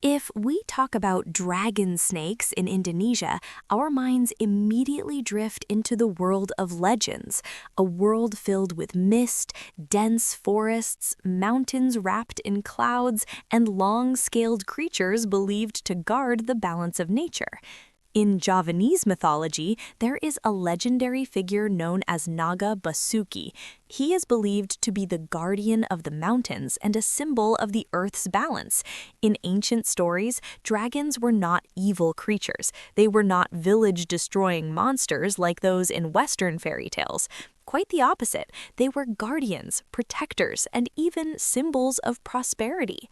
If we talk about dragon snakes in Indonesia, our minds immediately drift into the world of legends, a world filled with mist, dense forests, mountains wrapped in clouds, and long-scaled creatures believed to guard the balance of nature. In Javanese mythology, there is a legendary figure known as Naga Basuki. He is believed to be the guardian of the mountains and a symbol of the earth's balance. In ancient stories, dragons were not evil creatures. They were not village-destroying monsters like those in Western fairy tales. Quite the opposite. They were guardians, protectors, and even symbols of prosperity.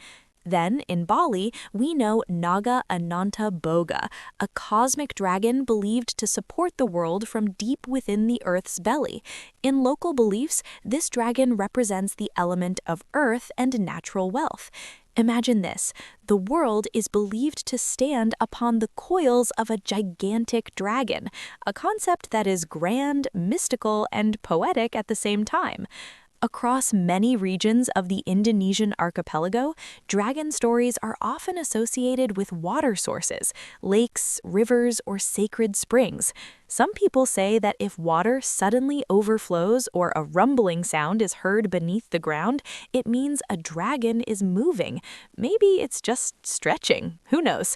Then, in Bali, we know Naga Ananta Boga, a cosmic dragon believed to support the world from deep within the Earth's belly. In local beliefs, this dragon represents the element of earth and natural wealth. Imagine this: the world is believed to stand upon the coils of a gigantic dragon, a concept that is grand, mystical, and poetic at the same time. Across many regions of the Indonesian archipelago, dragon stories are often associated with water sources, lakes, rivers, or sacred springs. Some people say that if water suddenly overflows or a rumbling sound is heard beneath the ground, it means a dragon is moving. Maybe it's just stretching. Who knows?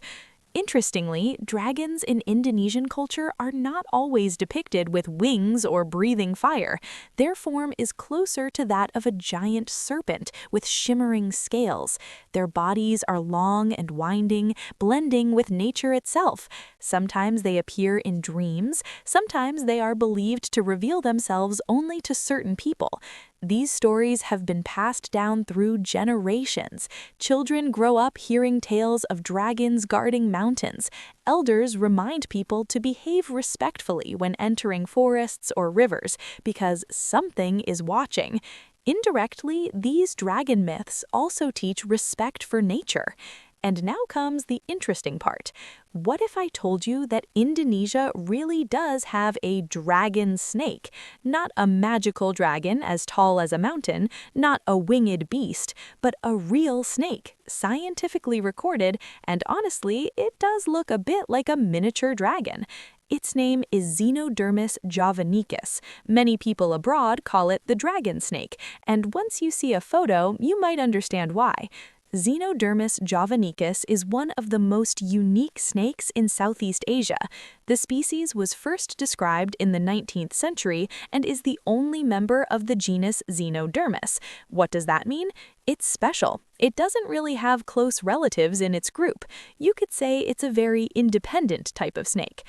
Interestingly, dragons in Indonesian culture are not always depicted with wings or breathing fire. Their form is closer to that of a giant serpent with shimmering scales. Their bodies are long and winding, blending with nature itself. Sometimes they appear in dreams, sometimes they are believed to reveal themselves only to certain people. These stories have been passed down through generations. Children grow up hearing tales of dragons guarding mountains. Elders remind people to behave respectfully when entering forests or rivers because something is watching. Indirectly, these dragon myths also teach respect for nature. And now comes the interesting part. What if I told you that Indonesia really does have a dragon snake? Not a magical dragon as tall as a mountain, not a winged beast, but a real snake, scientifically recorded, and honestly, it does look a bit like a miniature dragon. Its name is Xenodermus javanicus. Many people abroad call it the dragon snake, and once you see a photo, you might understand why. Xenodermus javanicus is one of the most unique snakes in Southeast Asia. The species was first described in the 19th century and is the only member of the genus Xenodermus. What does that mean? It's special. It doesn't really have close relatives in its group. You could say it's a very independent type of snake.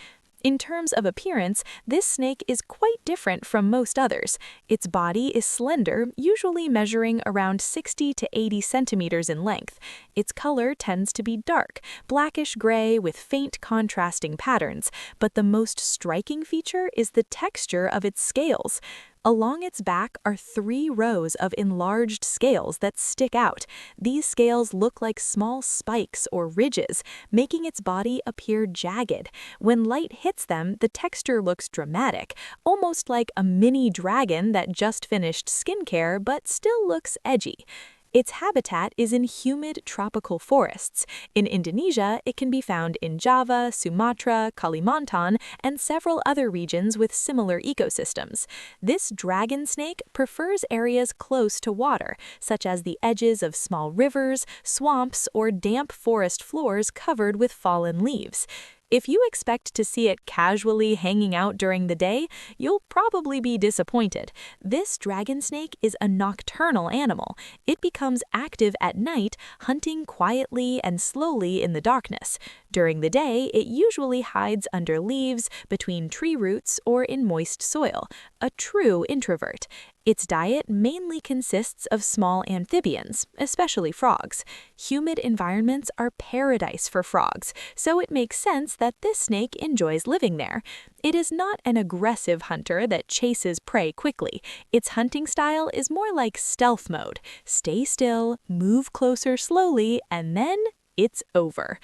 In terms of appearance, this snake is quite different from most others. Its body is slender, usually measuring around 60 to 80 centimeters in length. Its color tends to be dark, blackish-gray with faint contrasting patterns, but the most striking feature is the texture of its scales. Along its back are 3 rows of enlarged scales that stick out. These scales look like small spikes or ridges, making its body appear jagged. When light hits them, the texture looks dramatic, almost like a mini dragon that just finished skincare but still looks edgy. Its habitat is in humid tropical forests. In Indonesia, it can be found in Java, Sumatra, Kalimantan, and several other regions with similar ecosystems. This dragon snake prefers areas close to water, such as the edges of small rivers, swamps, or damp forest floors covered with fallen leaves. If you expect to see it casually hanging out during the day, you'll probably be disappointed. This dragon snake is a nocturnal animal. It becomes active at night, hunting quietly and slowly in the darkness. During the day, it usually hides under leaves, between tree roots, or in moist soil, a true introvert. Its diet mainly consists of small amphibians, especially frogs. Humid environments are paradise for frogs, so it makes sense that this snake enjoys living there. It is not an aggressive hunter that chases prey quickly. Its hunting style is more like stealth mode. Stay still, move closer slowly, and then it's over.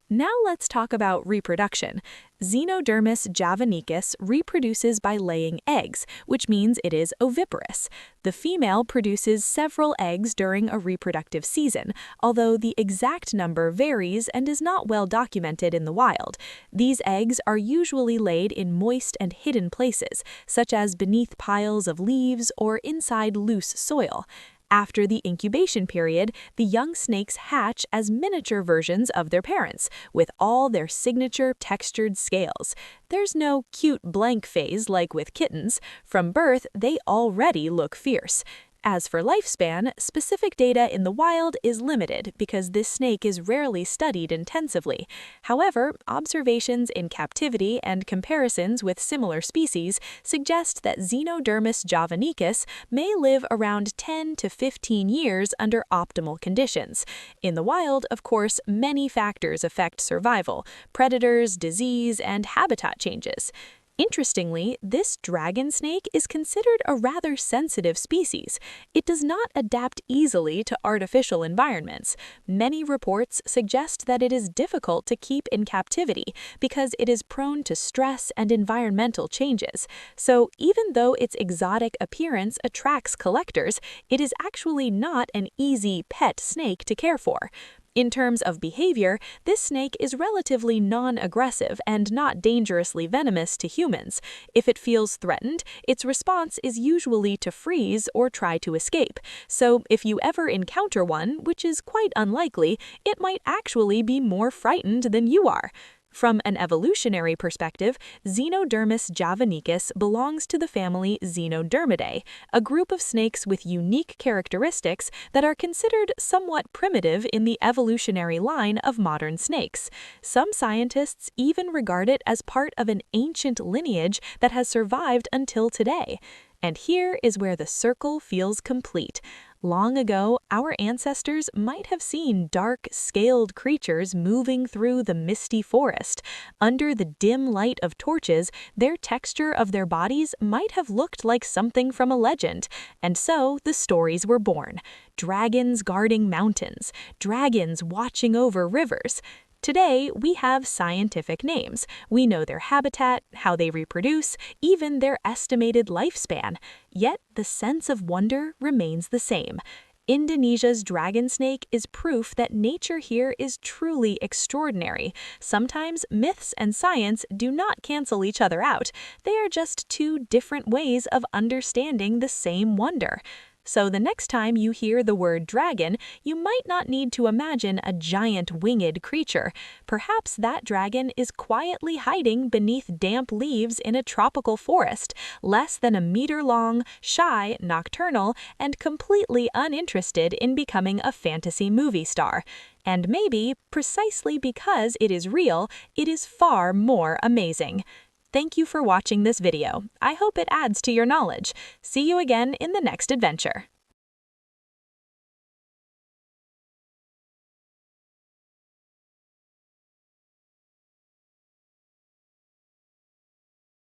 Now let's talk about reproduction. Xenodermus javanicus reproduces by laying eggs, which means it is oviparous. The female produces several eggs during a reproductive season, although the exact number varies and is not well documented in the wild. These eggs are usually laid in moist and hidden places, such as beneath piles of leaves or inside loose soil. After the incubation period, the young snakes hatch as miniature versions of their parents, with all their signature textured scales. There's no cute blank phase like with kittens. From birth, they already look fierce. As for lifespan, specific data in the wild is limited because this snake is rarely studied intensively. However, observations in captivity and comparisons with similar species suggest that Xenodermus javanicus may live around 10 to 15 years under optimal conditions. In the wild, of course, many factors affect survival: predators, disease, and habitat changes. Interestingly, this dragon snake is considered a rather sensitive species. It does not adapt easily to artificial environments. Many reports suggest that it is difficult to keep in captivity because it is prone to stress and environmental changes. So even though its exotic appearance attracts collectors, it is actually not an easy pet snake to care for. In terms of behavior, this snake is relatively non-aggressive and not dangerously venomous to humans. If it feels threatened, its response is usually to freeze or try to escape. So if you ever encounter one, which is quite unlikely, it might actually be more frightened than you are. From an evolutionary perspective, Xenodermus javanicus belongs to the family Xenodermidae, a group of snakes with unique characteristics that are considered somewhat primitive in the evolutionary line of modern snakes. Some scientists even regard it as part of an ancient lineage that has survived until today. And here is where the circle feels complete. Long ago, our ancestors might have seen dark, scaled creatures moving through the misty forest. Under the dim light of torches, their texture of their bodies might have looked like something from a legend. And so the stories were born. Dragons guarding mountains, dragons watching over rivers. Today, we have scientific names. We know their habitat, how they reproduce, even their estimated lifespan. Yet, the sense of wonder remains the same. Indonesia's dragon snake is proof that nature here is truly extraordinary. Sometimes myths and science do not cancel each other out. They are just two different ways of understanding the same wonder. So the next time you hear the word dragon, you might not need to imagine a giant winged creature. Perhaps that dragon is quietly hiding beneath damp leaves in a tropical forest, less than a meter long, shy, nocturnal, and completely uninterested in becoming a fantasy movie star. And maybe, precisely because it is real, it is far more amazing. Thank you for watching this video. I hope it adds to your knowledge. See you again in the next adventure.